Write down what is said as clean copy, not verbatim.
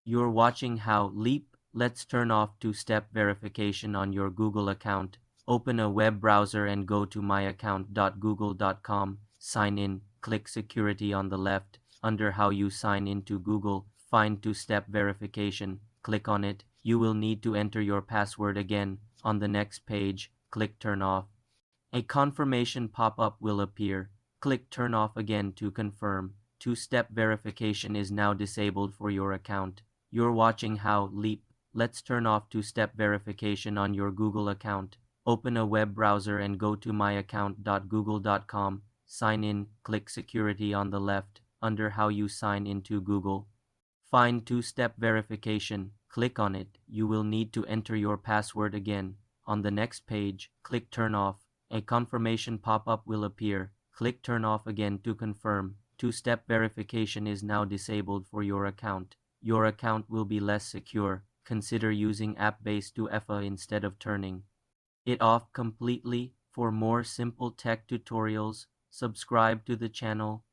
You're watching how Leap. Let's turn off two-step verification on your Google account. Open a web browser and go to myaccount.google.com. Sign in, click Security on the left. Under How you sign into Google, find two-step verification. Click on it. You will need to enter your password again. On the next page, click Turn Off. A confirmation pop-up will appear. Click Turn Off again to confirm. Two-step verification is now disabled for your account. You're watching how Leap. Let's turn off two-step verification on your Google account. Open a web browser and go to myaccount.google.com. Sign in, click Security on the left. Under How you sign into Google, find two-step verification. Click on it. You will need to enter your password again. On the next page, click Turn Off. A confirmation pop-up will appear. Click Turn Off again to confirm. Two-step verification is now disabled for your account. Your account will be less secure. Consider using app-based 2FA instead of turning it off completely. For more simple tech tutorials, subscribe to the channel.